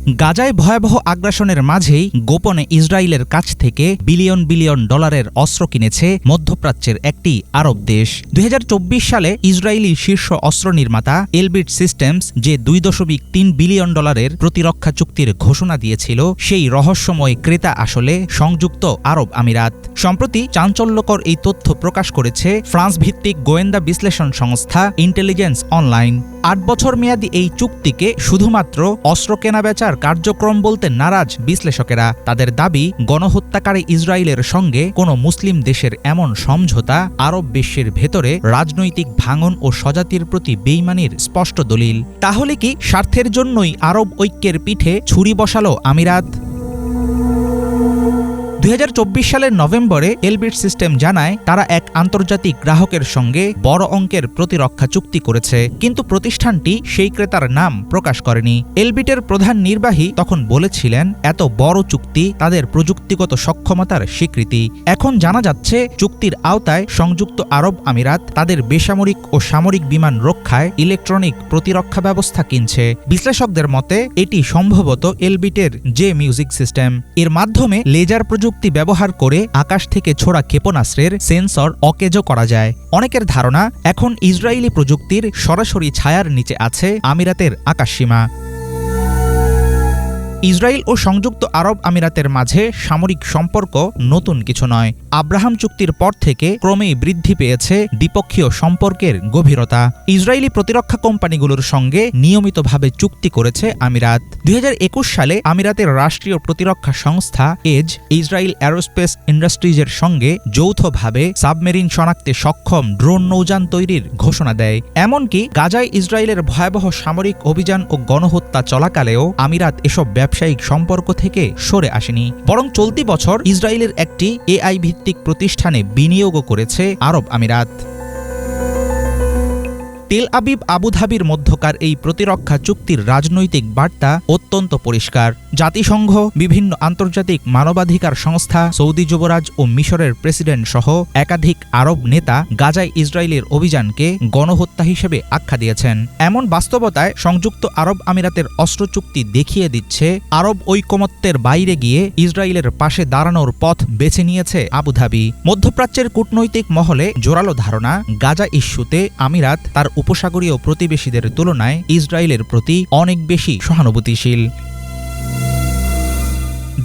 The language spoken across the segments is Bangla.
গাজায় ভয়াবহ আগ্রাসনের মাঝেই গোপনে ইসরায়েলের কাছ থেকে বিলিয়ন বিলিয়ন ডলারের অস্ত্র কিনেছে মধ্যপ্রাচ্যের একটি আরব দেশ। ২০২৪ সালে ইসরায়েলি শীর্ষ অস্ত্র নির্মাতা এলবিট সিস্টেমস যে $2.3 বিলিয়ন প্রতিরক্ষা চুক্তির ঘোষণা দিয়েছিল, সেই রহস্যময় ক্রেতা আসলে সংযুক্ত আরব আমিরাত। সম্প্রতি চাঞ্চল্যকর এই তথ্য প্রকাশ করেছে ফ্রান্স ভিত্তিক গোয়েন্দা বিশ্লেষণ সংস্থা ইন্টেলিজেন্স অনলাইন। ৮ বছর মেয়াদী এই চুক্তিকে শুধুমাত্র অস্ত্র কেনাবেচার কার্যক্রম বলতে নারাজ বিশ্লেষকেরা। তাদের দাবি, গণহত্যাকারী ইসরায়েলের সঙ্গে কোনো মুসলিম দেশের এমন সমঝোতা আরব বিশ্বের ভেতরে রাজনৈতিক ভাঙন ও স্বজাতির প্রতি বেইমানির স্পষ্ট দলিল। তাহলে কি স্বার্থের জন্যই আরব ঐক্যের পিঠে ছুরি বসালো আমিরাত? ২০২৪ সালের নভেম্বরে এলবিট সিস্টেম জানায় তারা এক আন্তর্জাতিক গ্রাহকের সঙ্গে বড় অঙ্কের প্রতিরক্ষা চুক্তি করেছে, কিন্তু প্রতিষ্ঠানটি সেই ক্রেতার নাম প্রকাশ করেনি। এলবিটের প্রধান নির্বাহী তখন বলেছিলেন, এত বড় চুক্তি তাদের প্রযুক্তিগত সক্ষমতার স্বীকৃতি। এখন জানা যাচ্ছে চুক্তির আওতায় সংযুক্ত আরব আমিরাত তাদের বেসামরিক ও সামরিক বিমান রক্ষায় ইলেকট্রনিক প্রতিরক্ষা ব্যবস্থা কিনছে। বিশ্লেষকদের মতে এটি সম্ভবত এলবিটের জে মিউজিক সিস্টেম। এর মাধ্যমে লেজার প্রযুক্তি ব্যবহার করে আকাশ থেকে ছোড়া ক্ষেপণাস্ত্রের সেন্সর অকেজো করা যায়। অনেকের ধারণা, এখন ইসরায়েলি প্রযুক্তির সরাসরি ছায়ার নিচে আছে আমিরাতের আকাশসীমা। ইসরায়েল ও সংযুক্ত আরব আমিরাতের মাঝে সামরিক সম্পর্ক নতুন কিছু নয়। আব্রাহাম চুক্তির পর থেকে ক্রমেই বৃদ্ধি পেয়েছে দ্বিপক্ষীয় সম্পর্কের গভীরতা। ইসরায়েলি প্রতিরক্ষা কোম্পানিগুলোর সঙ্গে নিয়মিতভাবে চুক্তি করেছে আমিরাত। ২০২১ সালে আমিরাতের রাষ্ট্রীয় প্রতিরক্ষা সংস্থা এজ ইসরায়েল অ্যারোস্পেস ইন্ডাস্ট্রিজের সঙ্গে যৌথভাবে সাবমেরিন শনাক্তে সক্ষম ড্রোন নৌযান তৈরির ঘোষণা দেয়। এমনকি গাজায় ইসরায়েলের ভয়াবহ সামরিক অভিযান ও গণহত্যা চলাকালেও আমিরাত এসব ব্যবসায়িক সম্পর্ক থেকে সরে আসেনি, বরং চলতি বছর ইসরায়েলের একটি এআই ভিত্তিক প্রতিষ্ঠানে বিনিয়োগও করেছে আরব আমিরাত। তেল আবিব আবুধাবির মধ্যকার এই প্রতিরক্ষা চুক্তির রাজনৈতিক বার্তা অত্যন্ত পরিষ্কার। জাতিসংঘ, বিভিন্ন আন্তর্জাতিক মানবাধিকার সংস্থা, সৌদি যুবরাজ ও মিশরের প্রেসিডেন্ট সহ একাধিক আরব নেতা গাজায় ইসরায়েলের অভিযানকে গণহত্যা হিসেবে আখ্যা দিয়েছেন। এমন বাস্তবতায় সংযুক্ত আরব আমিরাতের অস্ত্র চুক্তি দেখিয়ে দিচ্ছে আরব ঐকমত্যের বাইরে গিয়ে ইসরায়েলের পাশে দাঁড়ানোর পথ বেছে নিয়েছে আবুধাবি। মধ্যপ্রাচ্যের কূটনৈতিক মহলে জোরালো ধারণা, গাজা ইস্যুতে আমিরাত তার উপসাগরীয় প্রতিবেশীদের তুলনায় ইসরায়েলের প্রতি অনেক বেশি সহানুভূতিশীল।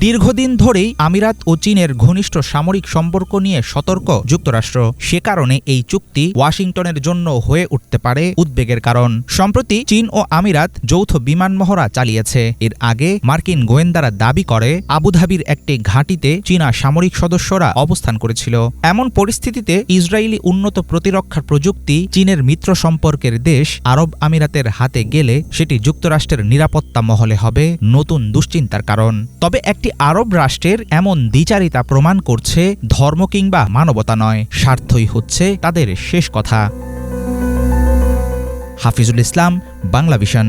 দীর্ঘদিন ধরেই আমিরাত ও চীনের ঘনিষ্ঠ সামরিক সম্পর্ক নিয়ে সতর্ক যুক্তরাষ্ট্র। সে কারণে এই চুক্তি ওয়াশিংটনের জন্য হয়ে উঠতে পারে উদ্বেগের কারণ। সম্প্রতি চীন ও আমিরাত যৌথ বিমান মহড়া চালিয়েছে। এর আগে মার্কিন গোয়েন্দারা দাবি করে আবুধাবির একটি ঘাঁটিতে চীনা সামরিক সদস্যরা অবস্থান করেছিল। এমন পরিস্থিতিতে ইসরায়েলি উন্নত প্রতিরক্ষা প্রযুক্তি চীনের মিত্র সম্পর্কের দেশ আরব আমিরাতের হাতে গেলে সেটি যুক্তরাষ্ট্রের নিরাপত্তা মহলে হবে নতুন দুশ্চিন্তার কারণ। তবে একটি আরব রাষ্ট্রের এমন দ্বিচারিতা প্রমাণ করছে ধর্ম কিংবা মানবতা নয়, স্বার্থই হচ্ছে তাদের শেষ কথা। হাফিজুল ইসলাম, বাংলা ভিশন।